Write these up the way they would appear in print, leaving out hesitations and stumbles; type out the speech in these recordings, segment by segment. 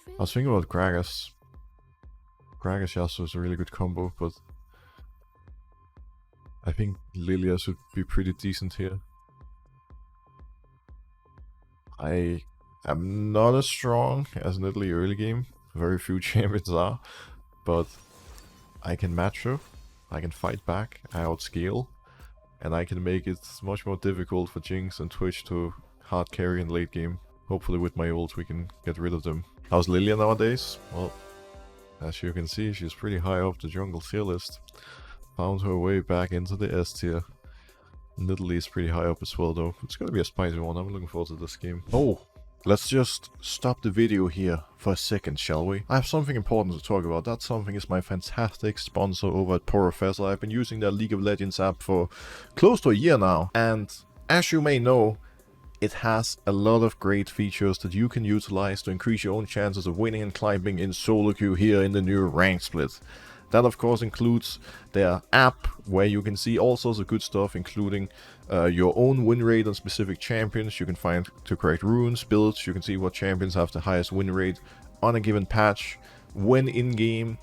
I was thinking about Gragas. Gragas Yasuo is a really good combo, but I think Lilia should be pretty decent here. I am not as strong as in Italy early game. Very few champions are, but I can match her, I can fight back, I outscale, and I can make it much more difficult for Jinx and Twitch to hard carry in late game. Hopefully with my ult we can get rid of them. How's Lilia nowadays? Well, as you can see, she's pretty high up the jungle tier list. Found her way back into the S tier. Italy is pretty high up as well though. It's gonna be a spicy one, I'm looking forward to this game. Oh! Let's just stop the video here for a second, shall we? I have something important to talk about. That something is my fantastic sponsor over at Professor. I've been using their League of Legends app for close to a year now. And as you may know, it has a lot of great features that you can utilize to increase your own chances of winning and climbing in solo queue here in the new rank split. That of course includes their app, where you can see all sorts of good stuff, including your own win rate on specific champions. You can find the correct runes, builds, you can see what champions have the highest win rate on a given patch. When in game,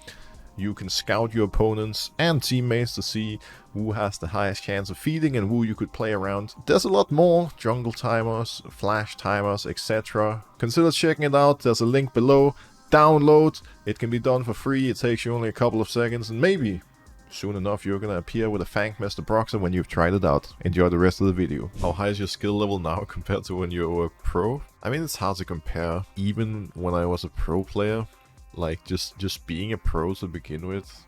you can scout your opponents and teammates to see who has the highest chance of feeding and who you could play around. There's a lot more, jungle timers, flash timers, etc. Consider checking it out, there's a link below. Download, it can be done for free, it takes you only a couple of seconds, and maybe soon enough you're gonna appear with a Fangmaster Broxah when you've tried it out. Enjoy the rest of the video. How high is your skill level now compared to when you were a pro? I mean, it's hard to compare. Even when I was a pro player, like just being a pro to begin with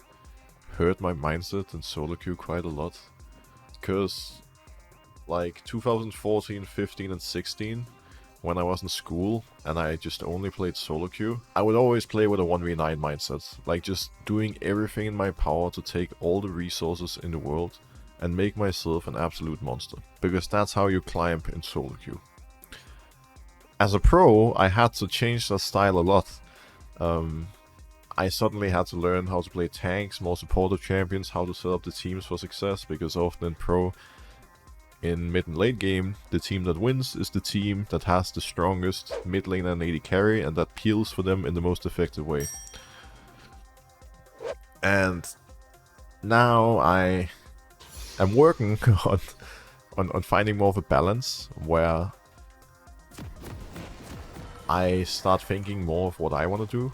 hurt my mindset in solo queue quite a lot. Because like 2014, 15 and 16, when I was in school and I just only played solo queue, I would always play with a 1v9 mindset. Like just doing everything in my power to take all the resources in the world and make myself an absolute monster. Because that's how you climb in solo queue. As a pro, I had to change that style a lot. I suddenly had to learn how to play tanks, more supportive champions, how to set up the teams for success, because often in pro, in mid and late game, the team that wins is the team that has the strongest mid lane and AD carry, and that peels for them in the most effective way. And now I am working on finding more of a balance, where I start thinking more of what I want to do,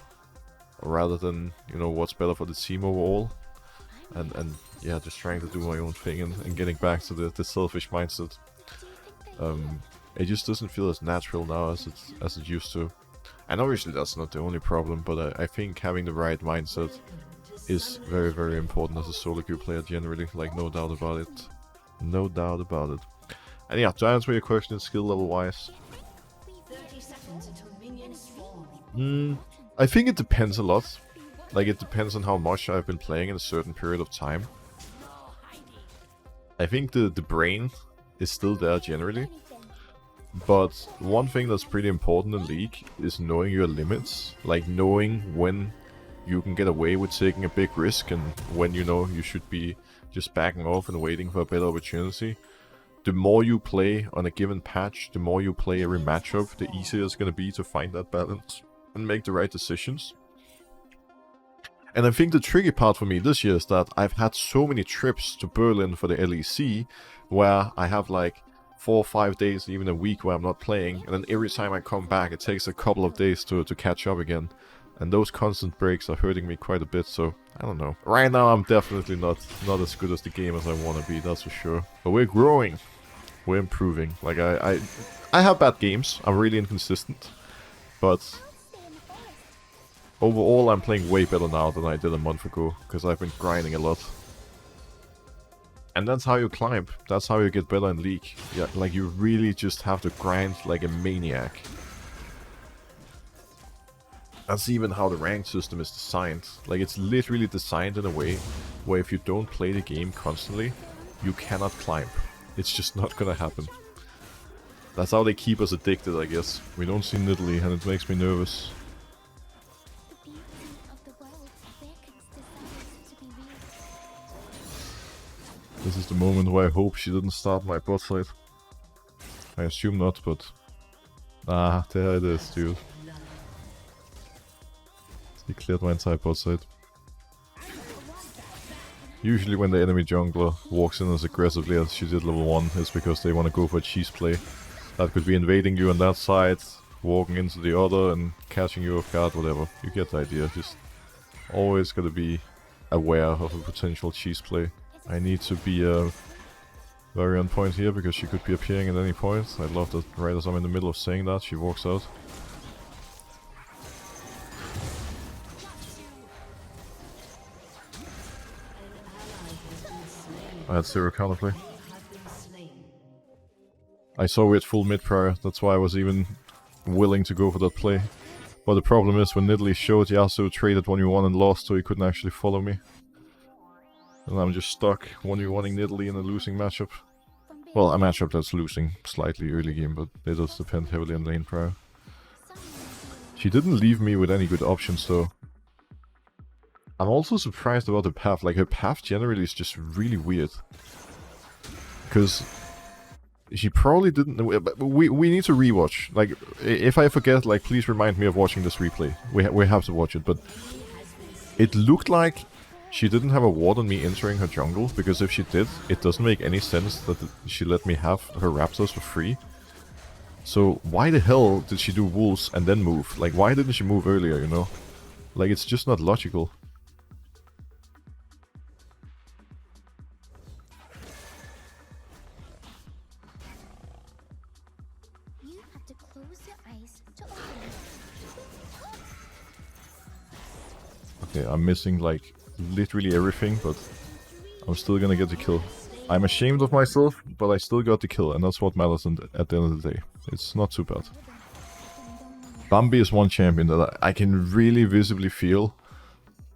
rather than, you know, what's better for the team overall. And yeah, just trying to do my own thing and getting back to the selfish mindset. It just doesn't feel as natural now as it used to. And obviously that's not the only problem, but I think having the right mindset is very, very important as a solo queue player generally. Like, no doubt about it. No doubt about it. And yeah, to answer your question, skill level wise, I think it depends a lot. Like, it depends on how much I've been playing in a certain period of time. I think the brain is still there generally. But one thing that's pretty important in League is knowing your limits. Like, knowing when you can get away with taking a big risk and when you know you should be just backing off and waiting for a better opportunity. The more you play on a given patch, the more you play every matchup, the easier it's going to be to find that balance and make the right decisions. And I think the tricky part for me this year is that I've had so many trips to Berlin for the LEC, where I have like 4 or 5 days, even a week where I'm not playing, and then every time I come back it takes a couple of days to catch up again. And those constant breaks are hurting me quite a bit, so I don't know. Right now I'm definitely not as good as the game as I want to be, that's for sure. But we're growing. We're improving. Like, I have bad games, I'm really inconsistent, but overall, I'm playing way better now than I did a month ago, because I've been grinding a lot. And that's how you climb. That's how you get better in League. Yeah, like, you really just have to grind like a maniac. That's even how the rank system is designed. Like, it's literally designed in a way where if you don't play the game constantly, you cannot climb. It's just not gonna happen. That's how they keep us addicted, I guess. We don't see Nidalee, and it makes me nervous. This is the moment where I hope she didn't start my bot side. I assume not, but... Ah, there it is, dude. He cleared my entire bot side. Usually when the enemy jungler walks in as aggressively as she did level 1, it's because they want to go for a cheese play. That could be invading you on that side, walking into the other and catching you off guard, whatever. You get the idea. Just always gotta be aware of a potential cheese play. I need to be very on point here because she could be appearing at any point. I love that right as I'm in the middle of saying that, she walks out. I had 0 counterplay. I saw we had full mid prior, that's why I was even willing to go for that play. But the problem is when Nidalee showed, Yasuo traded 1v1 and lost, so he couldn't actually follow me. And I'm just stuck 1v1ing Nidalee in a losing matchup. Well, a matchup that's losing slightly early game, but it does depend heavily on lane prior. She didn't leave me with any good options though. I'm also surprised about the path, like her path generally is just really weird. Because she probably didn't... We need to rewatch. Like, if I forget, like, please remind me of watching this replay. We have to watch it, but... It looked like she didn't have a ward on me entering her jungle, because if she did, it doesn't make any sense that she let me have her raptors for free. So, why the hell did she do wolves and then move? Like, why didn't she move earlier, you know? Like, it's just not logical. Okay, I'm missing, like, literally everything, but I'm still gonna get the kill. I'm ashamed of myself, but I still got the kill, and that's what matters at the end of the day. It's not too bad. Bambi is one champion that I can really visibly feel,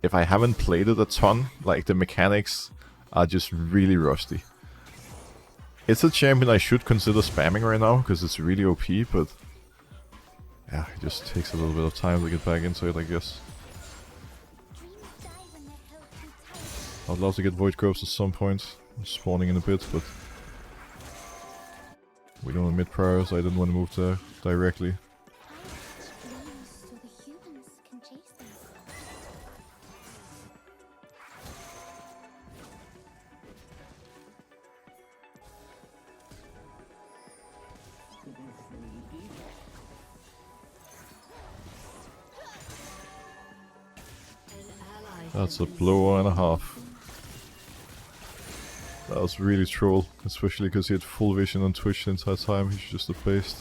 if I haven't played it a ton, like, the mechanics are just really rusty. It's a champion I should consider spamming right now, because it's really OP, but... yeah, it just takes a little bit of time to get back into it, I guess. I'd love to get Void Groves at some point. I'm spawning in a bit, but... we don't have mid prior, so I didn't want to move there directly. That's a blower and a half. That was really troll, especially because he had full vision on Twitch the entire time. He's just a beast.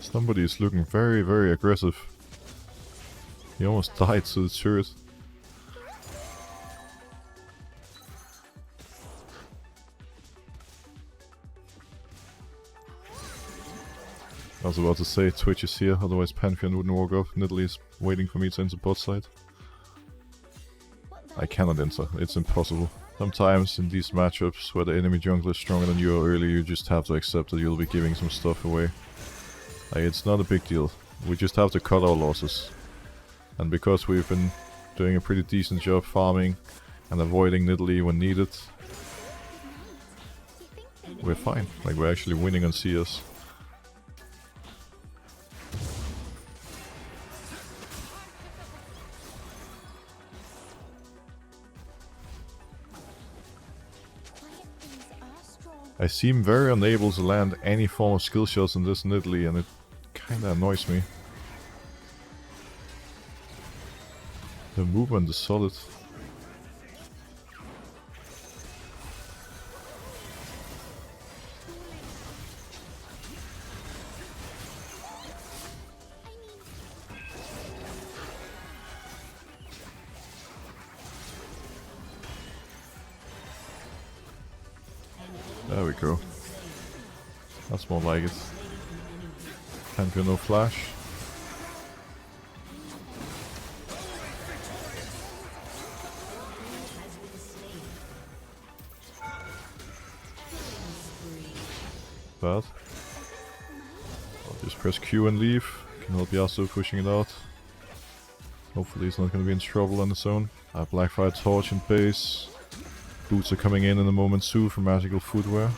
Somebody is looking very, very aggressive. He almost died to the turret. I was about to say Twitch is here, otherwise Pantheon wouldn't walk up. Nidalee is waiting for me to enter bot side. I cannot enter, it's impossible. Sometimes in these matchups where the enemy jungler is stronger than you or early, you just have to accept that you'll be giving some stuff away. Like, it's not a big deal. We just have to cut our losses. And because we've been doing a pretty decent job farming and avoiding Nidalee when needed, we're fine. Like, we're actually winning on CS. I seem very unable to land any form of skill shots in this Nidalee, and it kinda annoys me. The movement is solid. There we go. That's more like it. Pantheon no flash. Bad. I'll just press Q and leave. Can help Yasuo pushing it out. Hopefully he's not going to be in trouble on his own. I have Blackfire Torch in base. Boots are coming in a moment soon for magical footwear.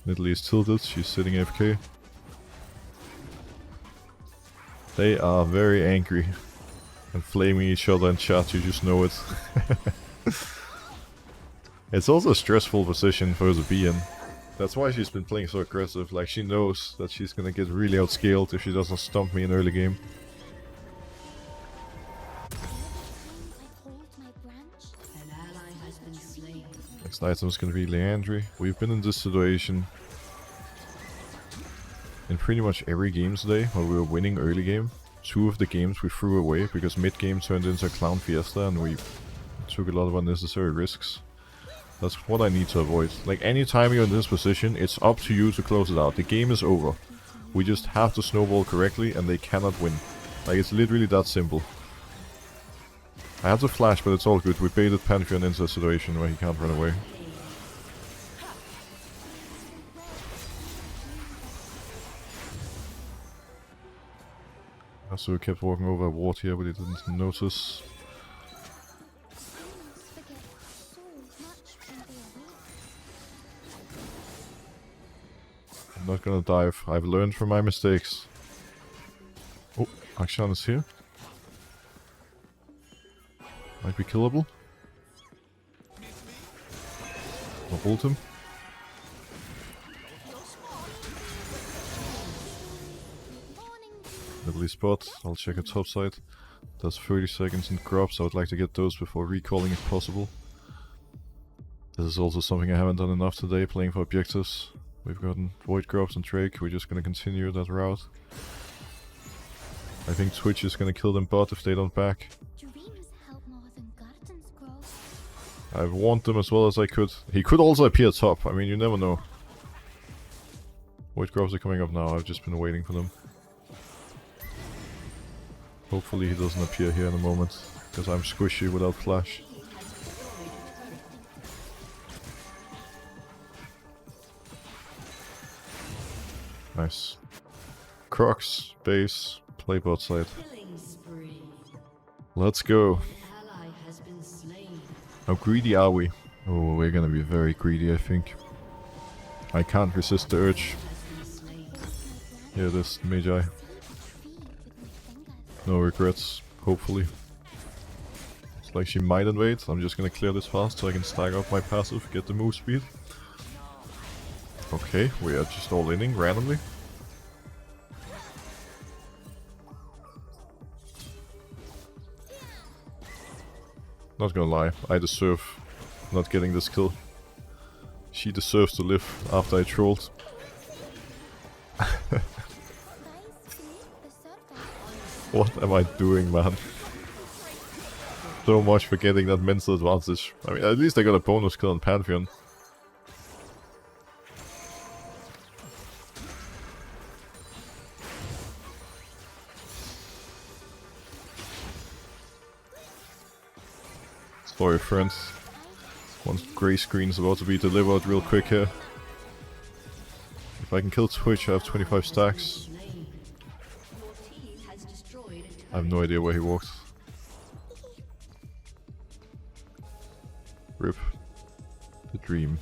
Nidalee is tilted, she's sitting AFK. They are very angry and flaming each other in chat, you just know it. It's also a stressful position for her to be in. That's why she's been playing so aggressive, like she knows that she's gonna get really outscaled if she doesn't stomp me in early game. Next item is gonna be Leandry. We've been in this situation in pretty much every game today where we were winning early game. 2 of the games we threw away because mid game turned into a clown fiesta and we took a lot of unnecessary risks. That's what I need to avoid. Like, anytime you're in this position, it's up to you to close it out. The game is over. We just have to snowball correctly and they cannot win. Like, it's literally that simple. I have to flash, but it's all good. We baited Pantheon into a situation where he can't run away. So we kept walking over a ward here, but he didn't notice. I'm not gonna dive. I've learned from my mistakes. Oh, Akshan is here. Might be killable. I'll ult him. Nidalee spot. I'll check a top side. That's 30 seconds in crops. I would like to get those before recalling if possible. This is also something I haven't done enough today, playing for objectives. We've gotten Void Crops and Drake. We're just gonna continue that route. I think Twitch is gonna kill them bot if they don't back. I've warned them as well as I could. He could also appear top. I mean, you never know. Void Crops are coming up now. I've just been waiting for them. Hopefully he doesn't appear here in a moment, because I'm squishy without flash. Nice. Crocs, base, play bot side. Let's go. How greedy are we? Oh, we're gonna be very greedy, I think. I can't resist the urge. Here it is, Magi. No regrets, hopefully. It's like she might invade. I'm just gonna clear this fast so I can stack up my passive, get the move speed. Okay, we are just all inning randomly. Not gonna lie, I deserve not getting this kill. She deserves to live after I trolled. What am I doing, man? So much for getting that mental advantage. I mean, at least I got a bonus kill on Pantheon. Sorry, friends. One grey screen is about to be delivered real quick here. If I can kill Twitch, I have 25 stacks. I have no idea where he walked. RIP. The dream.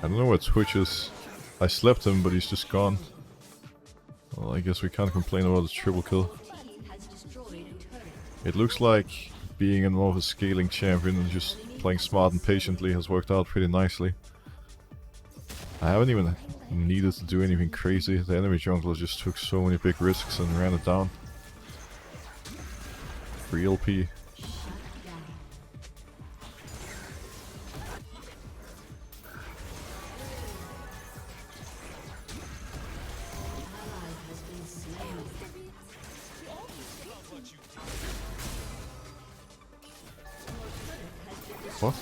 I don't know where Twitch is. I slept him, but he's just gone. Well, I guess we can't complain about the triple kill. It looks like being in more of a scaling champion and just playing smart and patiently has worked out pretty nicely. I haven't even needed to do anything crazy. The enemy jungler just took so many big risks and ran it down. Free LP. What?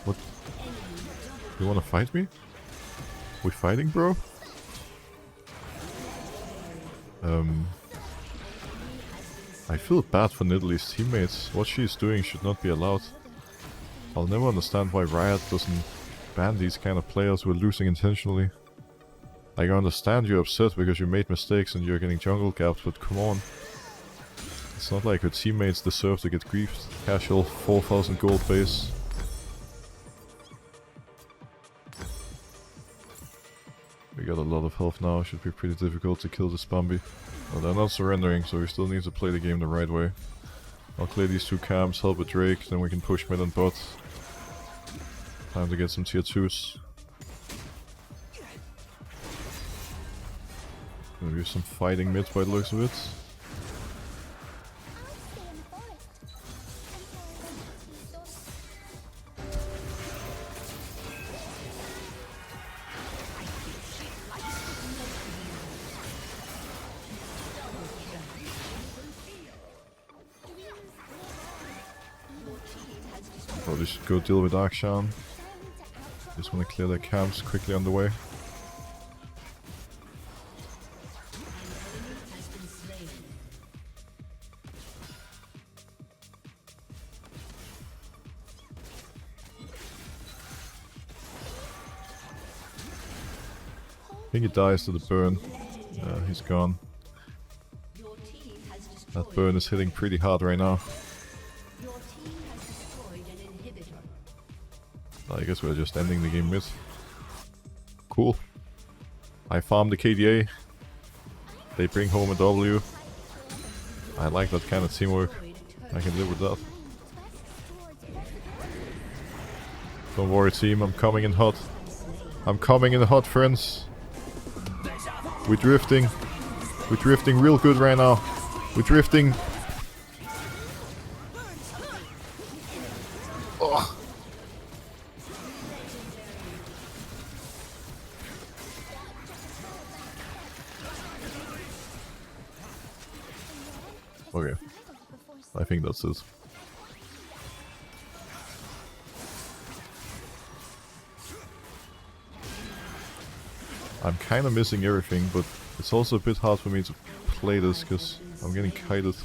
What? You wanna fight me? We fighting, bro? I feel bad for Nidalee's teammates. What she's doing should not be allowed. I'll never understand why Riot doesn't ban these kind of players who are losing intentionally. Like, I understand you're upset because you made mistakes and you're getting jungle gapped, but come on. It's not like her teammates deserve to get griefed. Casual 4,000 gold base. We got a lot of health now, should be pretty difficult to kill this Bambi. Well, they're not surrendering, so we still need to play the game the right way. I'll clear these two camps, help with Drake, then we can push mid and bot. Time to get some tier 2s. Gonna do some fighting mid by the looks of it. Probably should go deal with Akshan. Just want to clear their camps quickly on the way. I think he dies to the burn. He's gone. That burn is hitting pretty hard right now. I guess we're just ending the game mid. Cool. I farm the KDA. They bring home a W. I like that kind of teamwork. I can live with that. Don't worry team, I'm coming in hot. I'm coming in hot, friends. We're drifting. We're drifting real good right now. We're drifting. Oh. Okay. I think that's it. I'm kind of missing everything, but it's also a bit hard for me to play this because I'm getting kited.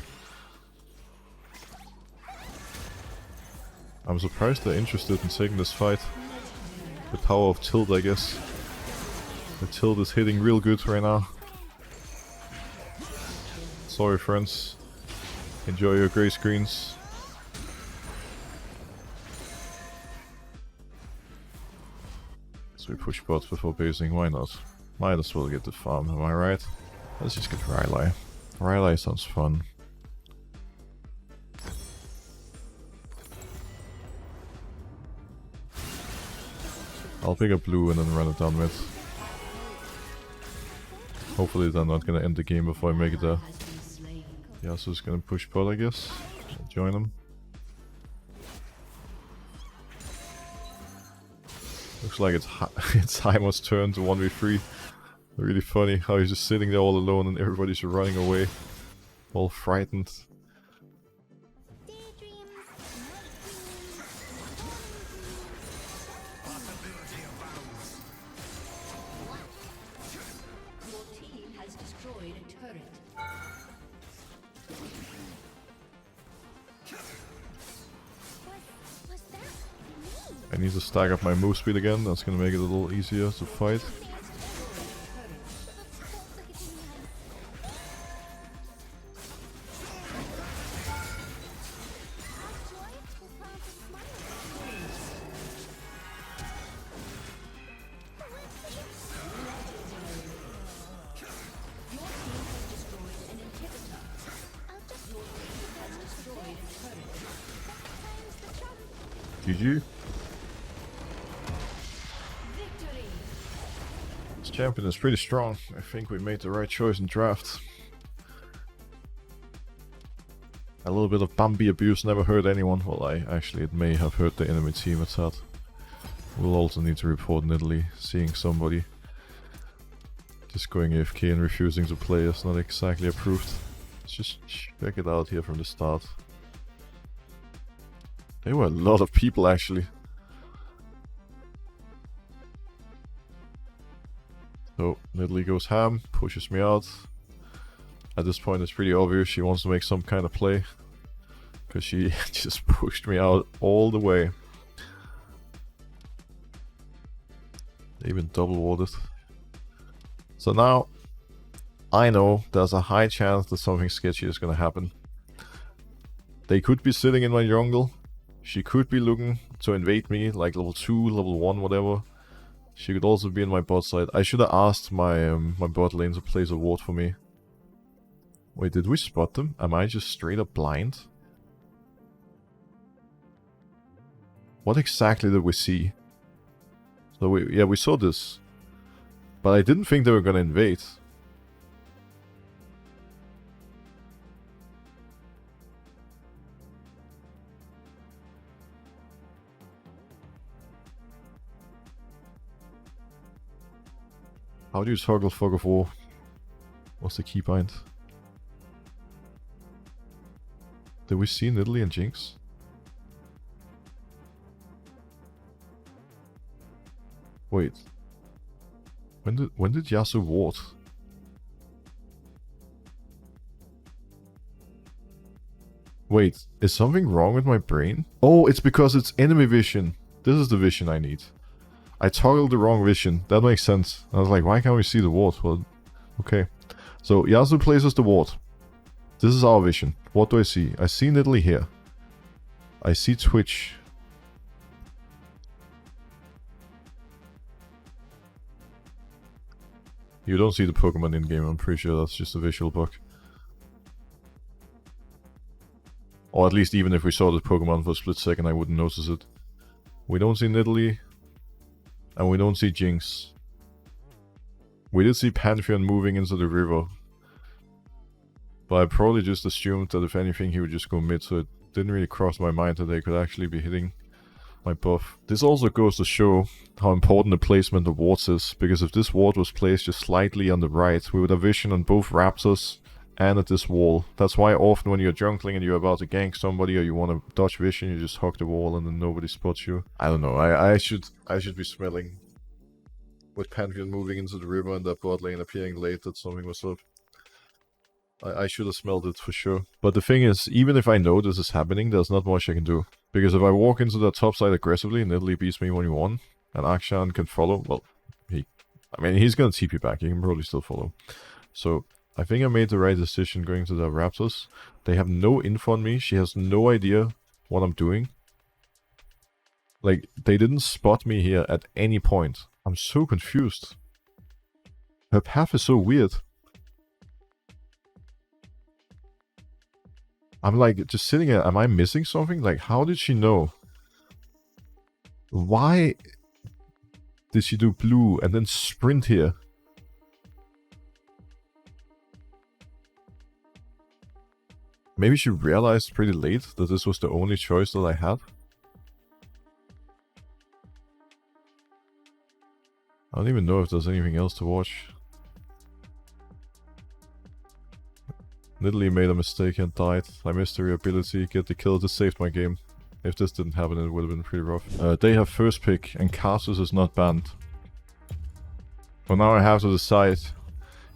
I'm surprised they're interested in taking this fight. The power of tilt, I guess. The tilt is hitting real good right now. Sorry friends. Enjoy your grey screens. So we push bots before basing, why not? Might as well get the farm, am I right? Let's just get Rylai. Rylai sounds fun. I'll pick up blue and then run it down mid. Hopefully they're not gonna end the game before I make it there. Yeah, so it's gonna push bot, I guess. I'll join them. Looks like it's Heimer's turn to 1v3. Really funny how he's just sitting there all alone and everybody's running away. All frightened. I need to stack up my move speed again, that's gonna make it a little easier to fight. GG. This champion is pretty strong. I think we made the right choice in draft. A little bit of Bambi abuse never hurt anyone. Well, it may have hurt the enemy team a tad. We'll also need to report Nidalee. Seeing somebody just going AFK and refusing to play is not exactly approved. Let's just check it out here from the start. There were a lot of people actually. So Nidalee goes ham, pushes me out. At this point, it's pretty obvious she wants to make some kind of play. Because she just pushed me out all the way. They even double warded. So now, I know there's a high chance that something sketchy is gonna happen. They could be sitting in my jungle. She could be looking to invade me, like level 2, level 1, whatever. She could also be in my bot side. I should have asked my my bot lane to place a ward for me. Wait, did we spot them? Am I just straight up blind? What exactly did we see? So we saw this. But I didn't think they were gonna invade. How do you toggle Fog of War? What's the keybind? Did we see Nidalee and Jinx? Wait. When did Yasuo ward? Wait, is something wrong with my brain? Oh, it's because it's enemy vision. This is the vision I need. I toggled the wrong vision. That makes sense. I was like, why can't we see the ward? Well, okay. So Yasuo places the ward. This is our vision. What do I see? I see Nidalee here. I see Twitch. You don't see the Pokemon in-game, I'm pretty sure that's just a visual bug. Or at least even if we saw the Pokemon for a split second, I wouldn't notice it. We don't see Nidalee. And we don't see Jinx. We did see Pantheon moving into the river. But I probably just assumed that if anything he would just go mid, so it didn't really cross my mind that they could actually be hitting my buff. This also goes to show how important the placement of wards is, because if this ward was placed just slightly on the right, we would have vision on both Raptors and at this wall. That's why often when you're jungling and you're about to gank somebody or you want to dodge vision, you just hug the wall and then nobody spots you. I don't know, I should be smelling with Pantheon moving into the river and that bot lane appearing late that something was up. I should have smelled it for sure. But the thing is, even if I know this is happening, there's not much I can do. Because if I walk into that top side aggressively, Nidalee beats me 1v1, and Akshan can follow, well, he's gonna TP back, he can probably still follow. So, I think I made the right decision going to the Raptors. They have no info on me, she has no idea what I'm doing. Like, they didn't spot me here at any point. I'm so confused. Her path is so weird. I'm like, just sitting here, am I missing something? Like, how did she know? Why did she do blue and then sprint here? Maybe she realized pretty late that this was the only choice that I had. I don't even know if there's anything else to watch. Nidalee made a mistake and died. I missed her ability, get the kill, this saved my game. If this didn't happen, it would have been pretty rough. They have first pick, and Karthus is not banned. But now I have to decide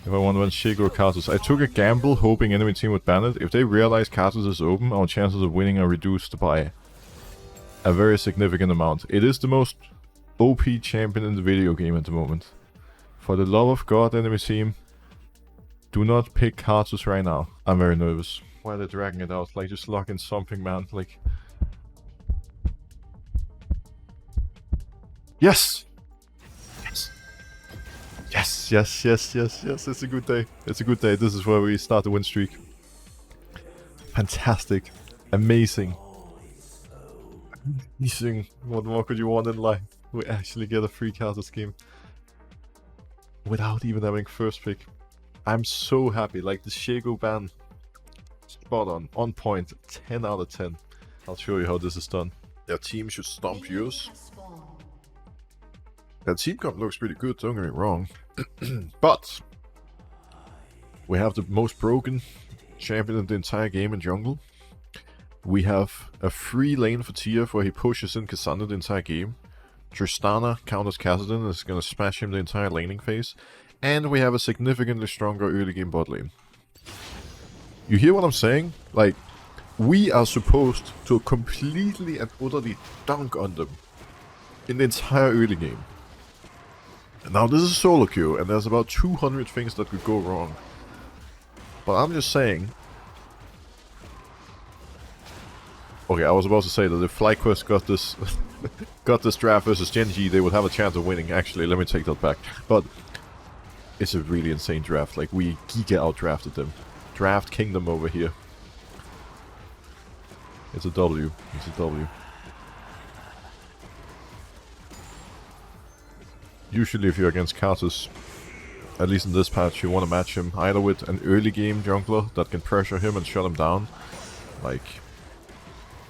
if I want to ban Shaco or Karthus. I took a gamble hoping enemy team would ban it. If they realize Karthus is open, our chances of winning are reduced by a very significant amount. It is the most OP champion in the video game at the moment. For the love of God, enemy team, do not pick Karthus right now. I'm very nervous. Why are they dragging it out? Like, just lock in something, man. Like... Yes! Yes! Yes, yes, yes, yes, yes. It's a good day. It's a good day. This is where we start the win streak. Fantastic. Amazing. Amazing. What more could you want in life? We actually get a free Karthus game. Without even having first pick. I'm so happy, like the Shaco ban, spot on point, 10 out of 10. I'll show you how this is done. Their team should stomp yours. That team comp looks pretty good, don't get me wrong. But we have the most broken champion in the entire game in jungle. We have a free lane for TF where he pushes in Cassandra the entire game. Tristana counters Kassadin and is gonna smash him the entire laning phase. And we have a significantly stronger early game bot lane. You hear what I'm saying? Like, we are supposed to completely and utterly dunk on them in the entire early game. And now this is solo queue, and there's about 200 things that could go wrong. But I'm just saying... Okay, I was about to say that if FlyQuest got this got this draft versus Gen G, they would have a chance of winning. Actually, let me take that back. But it's a really insane draft. Like, we giga out-drafted them. Draft Kingdom over here. It's a W. It's a W. Usually if you're against Karthus, at least in this patch, you want to match him either with an early game jungler that can pressure him and shut him down. Like,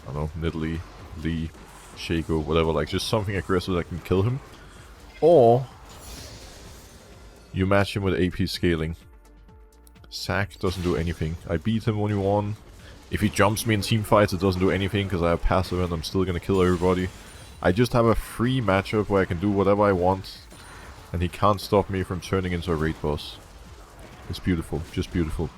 I don't know, Nidalee, Lee, Shaco, whatever, like just something aggressive that can kill him. Or you match him with AP scaling. Zac doesn't do anything. I beat him 1v1. If he jumps me in team fights, it doesn't do anything because I have passive and I'm still gonna kill everybody. I just have a free matchup where I can do whatever I want, and he can't stop me from turning into a raid boss. It's beautiful, just beautiful.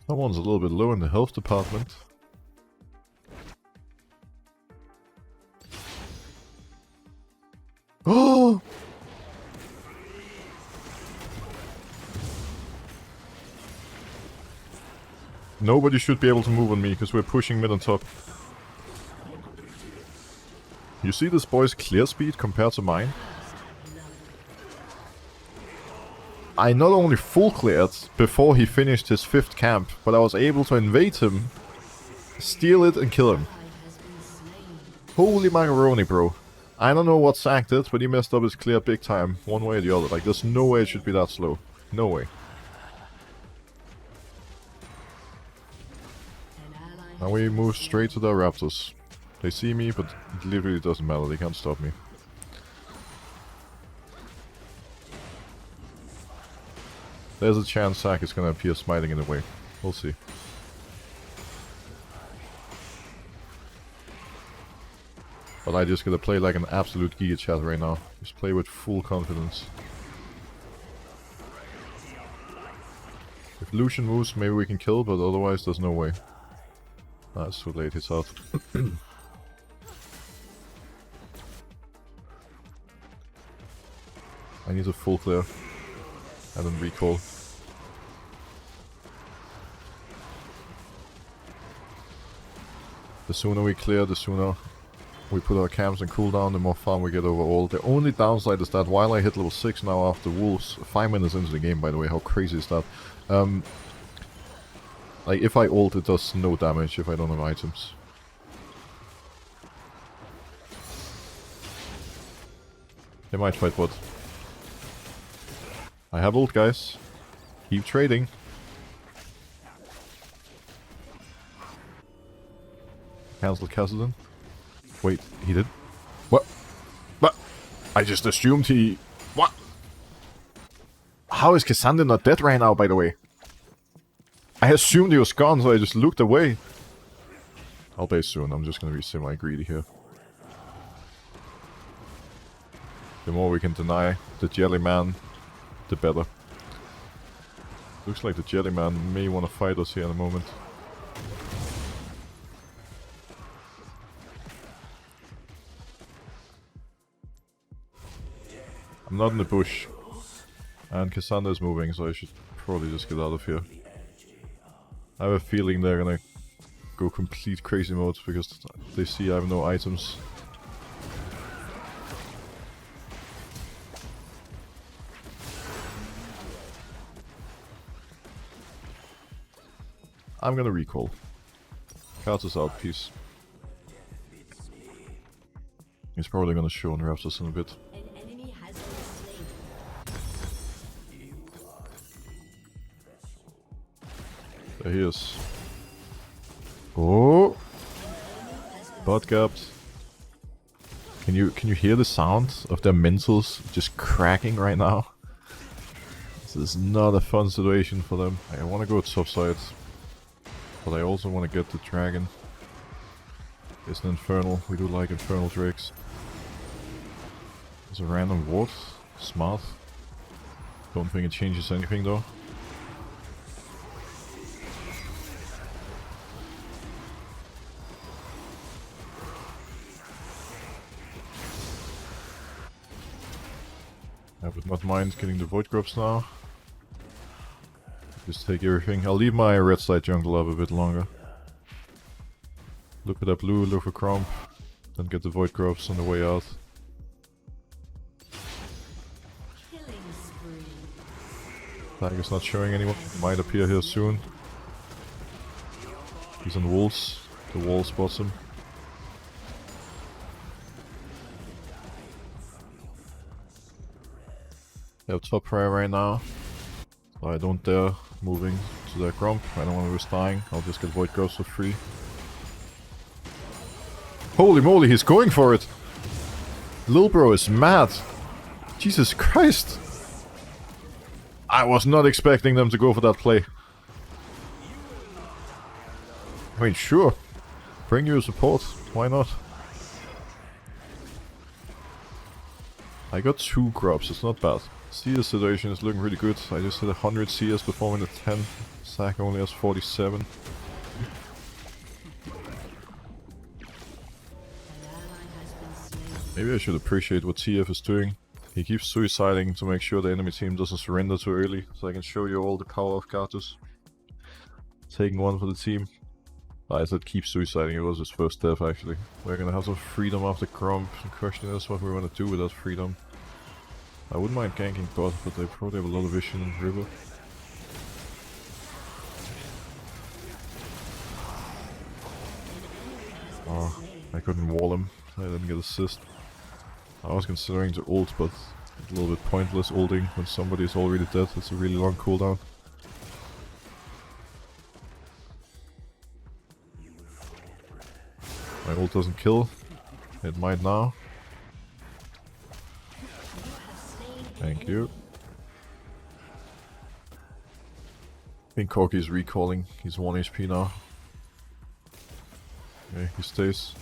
Someone's a little bit low in the health department. Oh! Nobody should be able to move on me because we're pushing mid on top. You see this boy's clear speed compared to mine? I not only full cleared before he finished his 5th camp, but I was able to invade him, steal it and kill him. Holy macaroni, bro. I don't know what Zac did, but he messed up his clear big time, one way or the other. Like, there's no way it should be that slow. No way. Now we move straight to the Raptors. They see me, but it literally doesn't matter, they can't stop me. There's a chance Zac is gonna appear smiting in a way. We'll see. But I just gotta play like an absolute giga chat right now. Just play with full confidence. If Lucian moves, maybe we can kill, but otherwise there's no way. Ah, it's too late, he's out. I need a full clear. And then recall. The sooner we clear, the sooner we put our camps and cooldown, the more farm we get overall. The only downside is that while I hit level 6 now after Wolves, 5 minutes into the game by the way, how crazy is that? Like if I ult, it does no damage if I don't have items. They might fight bot. I have ult, guys. Keep trading. Cancel Kassadin. Wait, he did? What? What? I just assumed he... What? How is Kassadin not dead right now, by the way? I assumed he was gone, so I just looked away. I'll base soon. I'm just gonna be semi-greedy here. The more we can deny the Jellyman, the better. Looks like the Jellyman may want to fight us here in a moment. I'm not in the bush. And Cassandra is moving, so I should probably just get out of here. I have a feeling they're gonna go complete crazy mode because they see I have no items. I'm gonna recall. Karthus out, peace. He's probably gonna show on Raptors in a bit. There he is. Oh! Bot gapped. Can you hear the sound of their mentals just cracking right now? This is not a fun situation for them. I want to go top side, but I also want to get the dragon. It's an infernal. We do like infernal drakes. There's a random ward. Smart. Don't think it changes anything though. I would not mind getting the void grubs now. Just take everything. I'll leave my red side jungle up a bit longer. Look at that blue, look for Crump. Then get the void grubs on the way out. Tiger's not showing anyone. Might appear here soon. He's on wolves. The wall spots him. They have top prayer right now. So I don't dare moving to their Crump. I don't want to risk dying. I'll just get void grubs for free. Holy moly, he's going for it! Lil bro is mad. Jesus Christ! I was not expecting them to go for that play. I mean, sure. Bring your support. Why not? I got 2 grubs. It's not bad. CS situation is looking really good. I just hit 100 CS before in the 10. Zac only has 47. Maybe I should appreciate what TF is doing. He keeps suiciding to make sure the enemy team doesn't surrender too early, so I can show you all the power of Karthus. Taking one for the team. I said keep suiciding, it was his first death actually. We're gonna have some freedom after Crump. The question is what we want to do with that freedom. I wouldn't mind ganking bot, but they probably have a lot of vision in river. Oh, I couldn't wall him. I didn't get assist. I was considering to ult, but it's a little bit pointless ulting when somebody is already dead. It's a really long cooldown. My ult doesn't kill. It might now. Thank you. I think Corki is recalling. He's 1 HP now. Okay, he stays.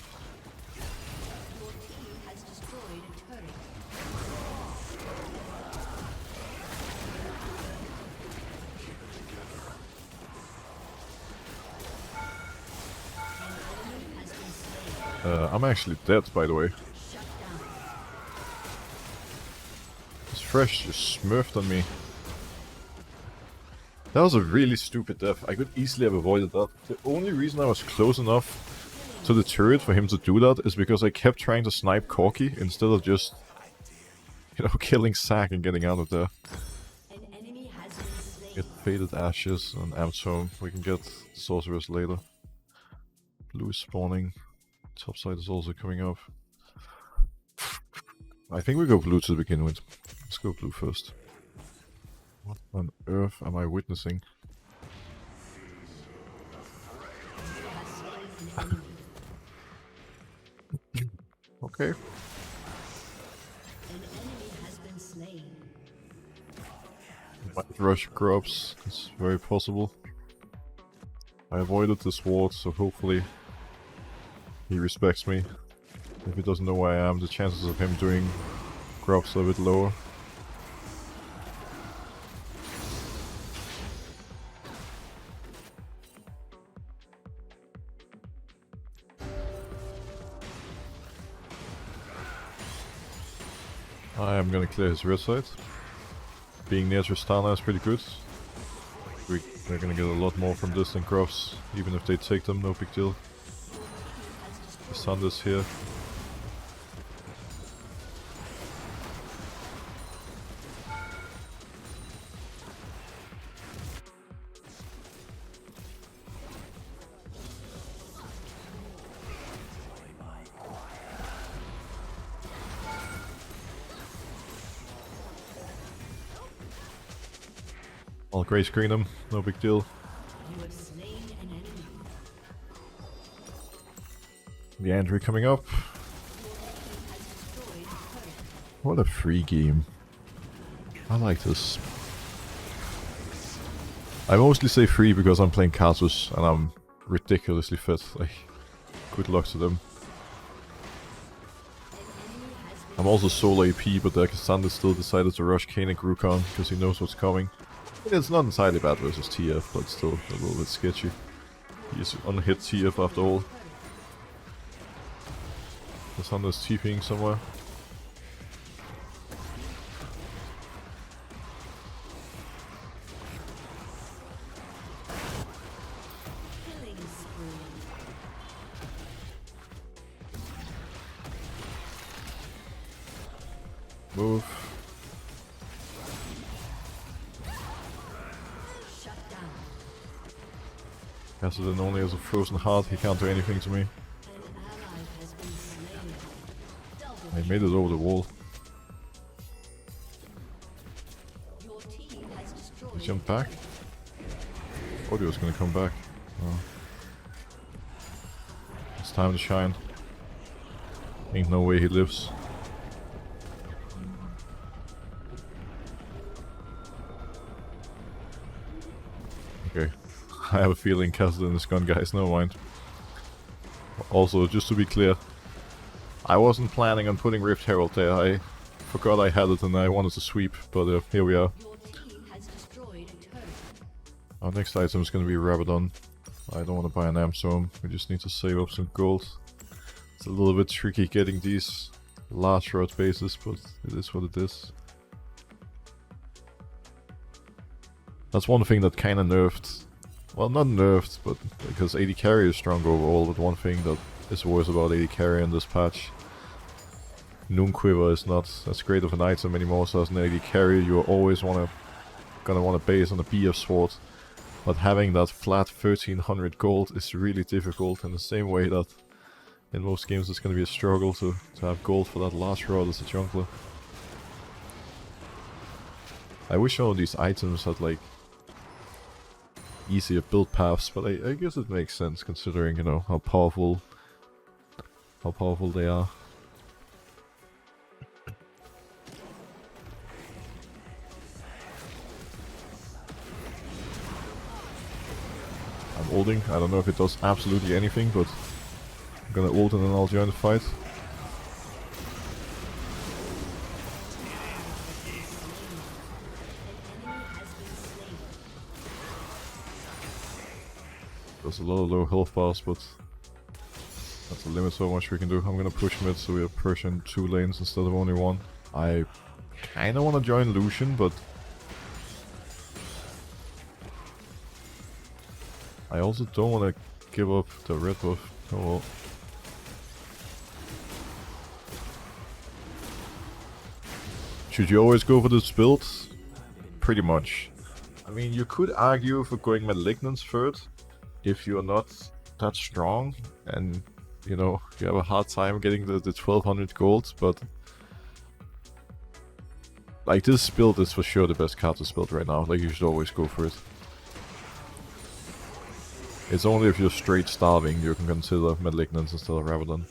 I'm actually dead, by the way. This Fresh just smurfed on me. That was a really stupid death. I could easily have avoided that. The only reason I was close enough to the turret for him to do that is because I kept trying to snipe Corki instead of just, you know, killing Zac and getting out of there. Get Faded Ashes and Amtome. We can get Sorceress later. Blue is spawning. Top side is also coming up. I think we go blue to begin with. Let's go blue first. What on earth am I witnessing? Okay. Might rush grubs. It's very possible. I avoided this ward, so hopefully he respects me. If he doesn't know where I am, the chances of him doing grubs are a bit lower. I am gonna clear his red side. Being near Tristana is pretty good. They're gonna get a lot more from this than grubs. Even if they take them, no big deal. The sun is here. I'll grey screen him, no big deal. The Andrew coming up. What a free game. I like this. I mostly say 3 because I'm playing Karthus and I'm ridiculously fit. Like, good luck to them. I'm also solo AP, but Alexander still decided to rush Kane and Grukon because he knows what's coming. It's not entirely bad versus TF, but still a little bit sketchy. He's unhit TF after all. Alexander's TPing somewhere. Move. Kassadin only has a frozen heart, he can't do anything to me. I made it over the wall. He jumped back? Thought he was gonna come back. Oh. It's time to shine. Ain't no way he lives. Okay. I have a feeling Kassadin is gone, guys, no mind. Also, just to be clear, I wasn't planning on putting Rift Herald there. I forgot I had it and I wanted to sweep, but here we are. Our next item is going to be Rabadon. I don't want to buy an Amstorm, we just need to save up some gold. It's a little bit tricky getting these large road bases, but it is what it is. That's one thing that kind of nerfed. Well, not nerfed, but because AD carry is strong overall, but one thing that is worse about AD carry in this patch. Noon Quiver is not as great of an item anymore, so as an AD carry you always gonna want to base on a BF sword. But having that flat 1300 gold is really difficult, in the same way that in most games it's going to be a struggle to have gold for that last rod as a jungler. I wish all of these items had like easier build paths, but I guess it makes sense considering, you know, how powerful they are. I'm ulting. I don't know if it does absolutely anything, but I'm gonna ult and then I'll join the fight. There's a lot of low health bars, but that's the limit to how much we can do. I'm gonna push mid so we are pushing 2 lanes instead of only 1. I kinda wanna join Lucian, but I also don't wanna give up the red buff. Oh well. Should you always go for this build? Pretty much. I mean, you could argue for going Malignance third if you're not that strong and, you know, you have a hard time getting the 1200 gold, but like, this build is for sure the best Karthus build right now. Like, you should always go for it. It's only if you're straight starving you can consider Malignance instead of Rabadon.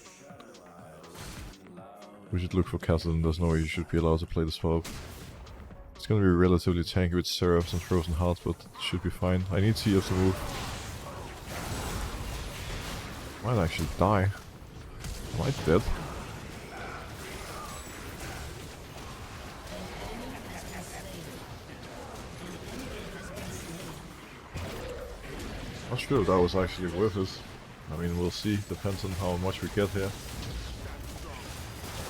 We should look for Kassadin. There's no way you should be allowed to play the swap. It's gonna be relatively tanky with Seraphs and Frozen Hearts, but it should be fine. I need TF to move. I might actually die. Am I dead? Not sure if that was actually worth it. I mean, we'll see. Depends on how much we get here.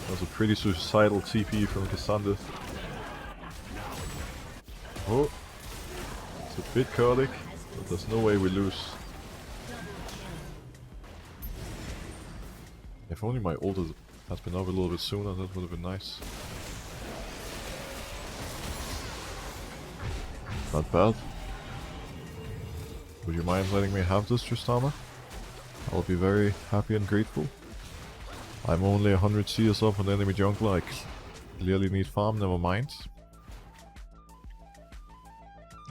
That was a pretty suicidal TP from Cassandra. Oh, it's a bit chaotic, but there's no way we lose. If only my ult had been up a little bit sooner, that would have been nice. Not bad. Would you mind letting me have this, Tristana? I'll be very happy and grateful. I'm only 100 CS up on the enemy jungler, I clearly need farm, never mind.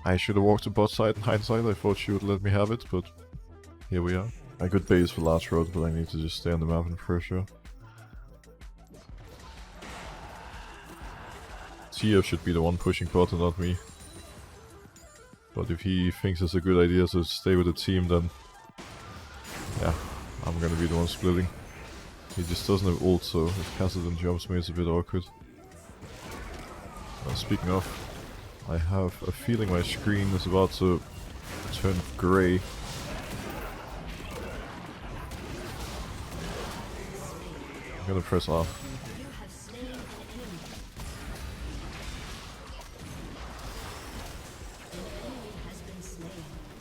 I should have walked to bot side in hindsight, I thought she would let me have it, but here we are. I could base for last road, but I need to just stay on the map and pressure. TF should be the one pushing bot and not me. But if he thinks it's a good idea to stay with the team, then yeah, I'm gonna be the one splitting. He just doesn't have ult, so his Kassadin jumps me is a bit awkward. Speaking of, I have a feeling my screen is about to turn grey. I'm gonna press R.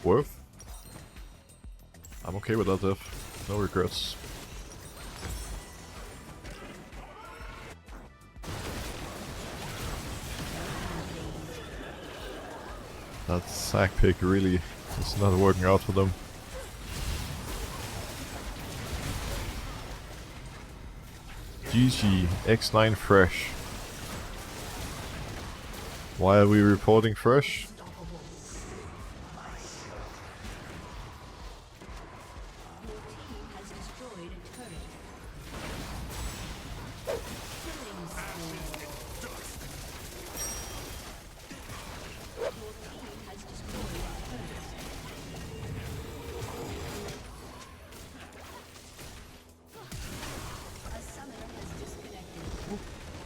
Worth? I'm okay with that death. No regrets. That sack pick really is not working out for them. GG, X9 fresh. Why are we reporting fresh?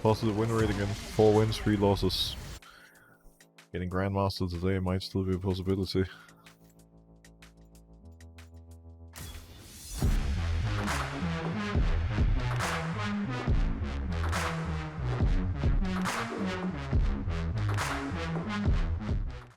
Positive win rate again. 4 wins, 3 losses. Getting Grandmaster today might still be a possibility.